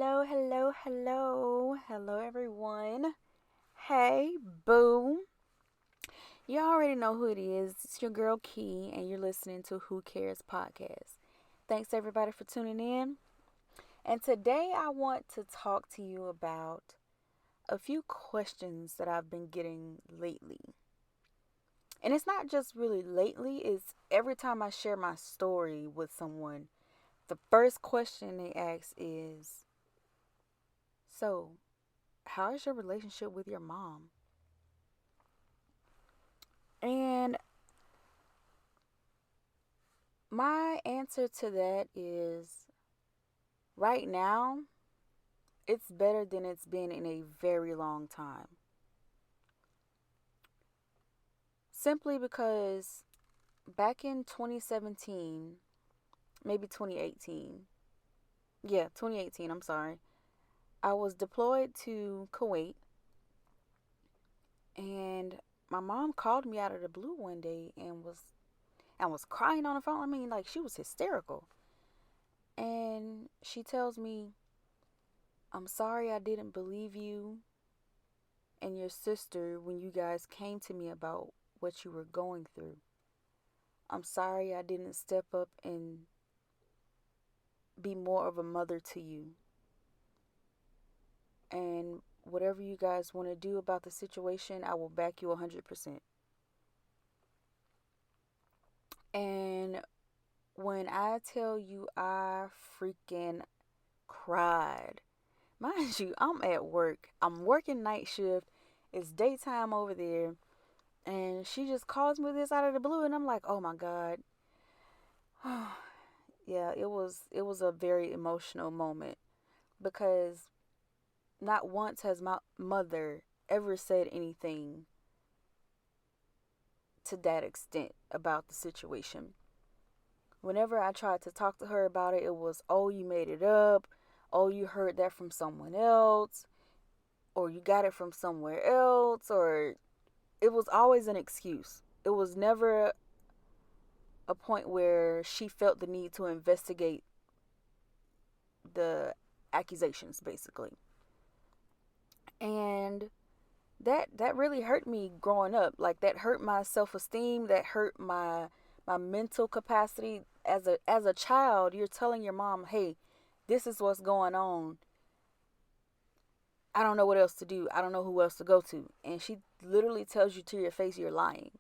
Hello, hello, hello. Hello, everyone. Hey, boo. You already know who it is. It's your girl Key, and you're listening to Who Cares Podcast. Thanks, everybody, for tuning in. And today I want to talk to you about a few questions that I've been getting lately. And it's not just really lately, it's every time I share my story with someone, the first question they ask is, So, how is your relationship with your mom? And my answer to that is right now, it's better than it's been in a very long time. Simply because back in 2017, maybe 2018, yeah, 2018, I'm sorry, I was deployed to Kuwait, and my mom called me out of the blue one day and was crying on the phone. I mean, like, she was hysterical. And she tells me, I'm sorry I didn't believe you and your sister when you guys came to me about what you were going through. I'm sorry I didn't step up and be more of a mother to you. And whatever you guys want to do about the situation, I will back you 100%. And when I tell you I freaking cried, mind you, I'm at work. I'm working night shift. It's daytime over there. And she just calls me this out of the blue, and I'm like, oh my God. Yeah, it was a very emotional moment because not once has my mother ever said anything to that extent about the situation. Whenever I tried to talk to her about it, it was, oh, you made it up. Oh, you heard that from someone else. Or you got it from somewhere else. Or it was always an excuse. It was never a point where she felt the need to investigate the accusations, basically. And that really hurt me growing up. Like, that hurt my self-esteem, that hurt my mental capacity. As a child, you're telling your mom, hey, this is what's going on. I don't know what else to do. I don't know who else to go to. And she literally tells you to your face you're lying.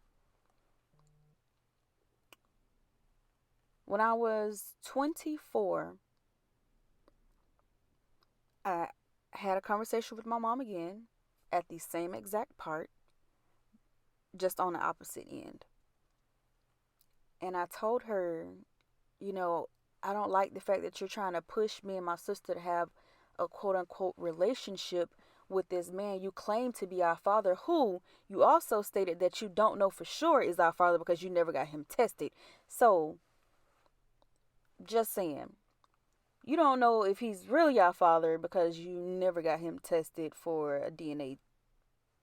When I was 24, I had a conversation with my mom again at the same exact part, just on the opposite end. And I told her, you know, I don't like the fact that you're trying to push me and my sister to have a quote unquote relationship with this man you claim to be our father, who you also stated that you don't know for sure is our father because you never got him tested. So, just saying, you don't know if he's really our father because you never got him tested for a DNA.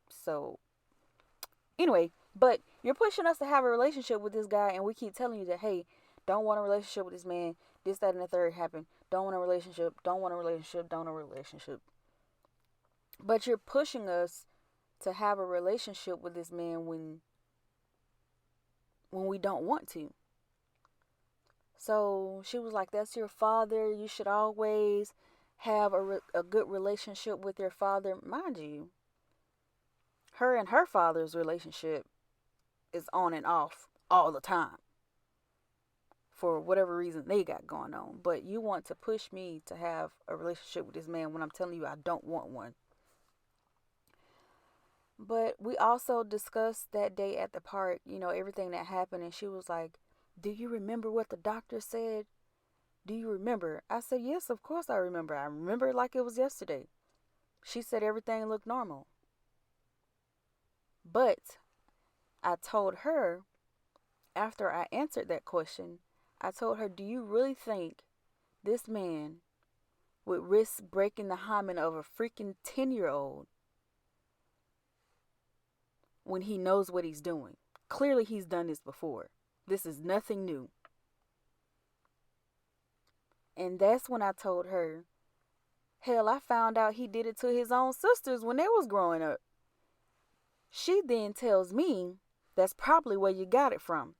So, anyway, but you're pushing us to have a relationship with this guy, and we keep telling you that, hey, don't want a relationship with this man. This, that, and the third happened. Don't want a relationship. Don't want a relationship. Don't want a relationship. But you're pushing us to have a relationship with this man when we don't want to. So she was like, that's your father. You should always have a good relationship with your father. Mind you, her and her father's relationship is on and off all the time for whatever reason they got going on. But you want to push me to have a relationship with this man when I'm telling you I don't want one. But we also discussed that day at the park, everything that happened. And she was like, do you remember what the doctor said? Do you remember? I said, yes, of course I remember. I remember it like it was yesterday. She said everything looked normal. But I told her, after I answered that question, I told her, do you really think this man would risk breaking the hymen of a freaking 10-year-old when he knows what he's doing? Clearly, he's done this before. This is nothing new. And that's when I told her, Hell, I found out he did it to his own sisters when they was growing up. She then tells me that's probably where you got it from.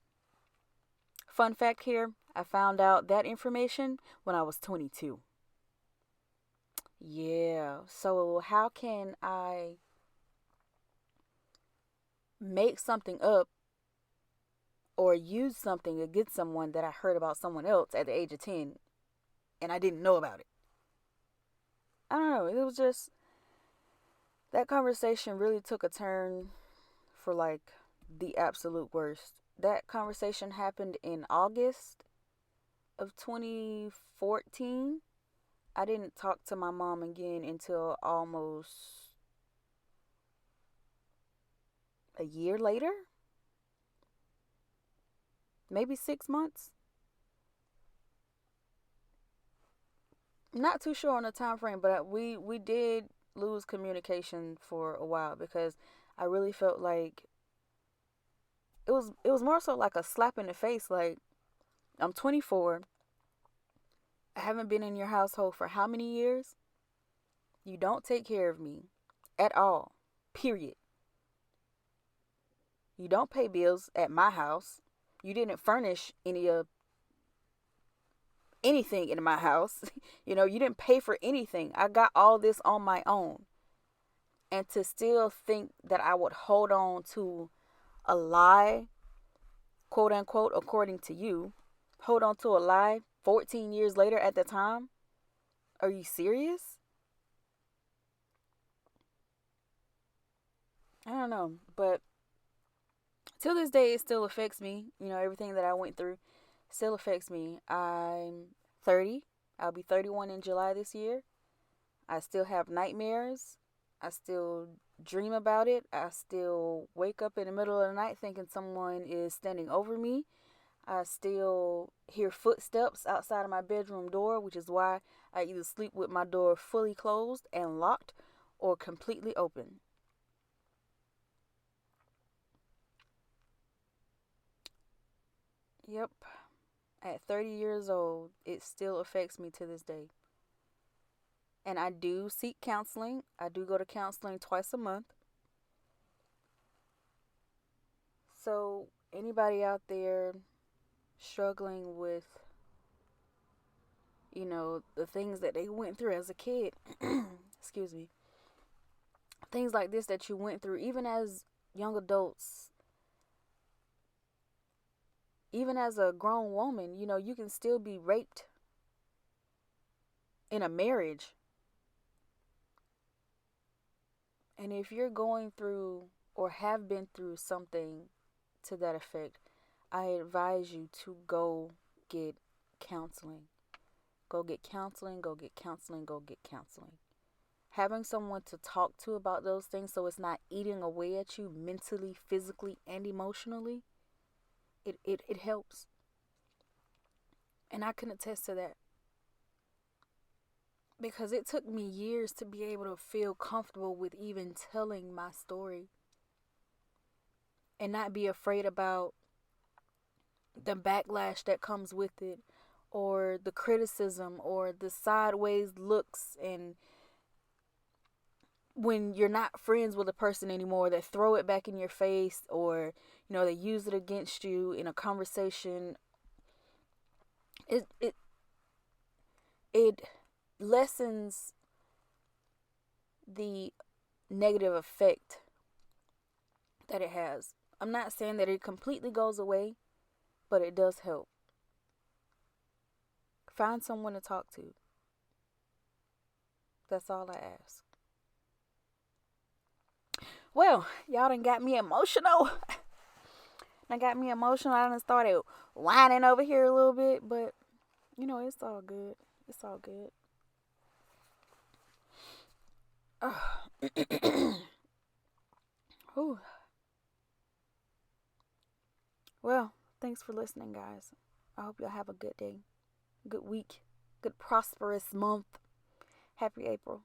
Fun fact here, I found out that information when I was 22. Yeah, so how can I make something up or use something against someone that I heard about someone else at the age of 10 and I didn't know about it? I don't know. It was just that conversation really took a turn for like the absolute worst. That conversation happened in August of 2014. I didn't talk to my mom again until almost a year later, maybe 6 months. Not too sure on the time frame, but we did lose communication for a while because I really felt like it was more so like a slap in the face. Like, I'm 24. I haven't been in your household for how many years? You don't take care of me at all. Period. You don't pay bills at my house. You didn't furnish anything in my house. You didn't pay for anything. I got all this on my own. And to still think that I would hold on to a lie, quote unquote, according to you, hold on to a lie 14 years later at the time? Are you serious? I don't know. But till this day, it still affects me. Everything that I went through still affects me. I'm 30. I'll be 31 in July this year. I still have nightmares. I still dream about it. I still wake up in the middle of the night thinking someone is standing over me. I still hear footsteps outside of my bedroom door, which is why I either sleep with my door fully closed and locked or completely open. Yep. At 30 years old, it still affects me to this day. And I do seek counseling. I do go to counseling twice a month. So, anybody out there struggling with, the things that they went through as a kid, excuse me, things like this that you went through, even as young adults, even as a grown woman, you can still be raped in a marriage. And if you're going through or have been through something to that effect, I advise you to go get counseling. Go get counseling, go get counseling, go get counseling. Having someone to talk to about those things so it's not eating away at you mentally, physically, and emotionally, it helps. And I can attest to that. Because it took me years to be able to feel comfortable with even telling my story and not be afraid about the backlash that comes with it, or the criticism, or the sideways looks, and when you're not friends with a person anymore, that throw it back in your face, or they use it against you in a conversation. It lessens the negative effect that it has. I'm not saying that it completely goes away, but it does help. Find someone to talk to. That's all I ask. Well, y'all done got me emotional. I done started whining over here a little bit, but it's all good. It's all good. Whew. Well, thanks for listening, guys. I hope y'all have a good day, good week, good prosperous month. Happy April.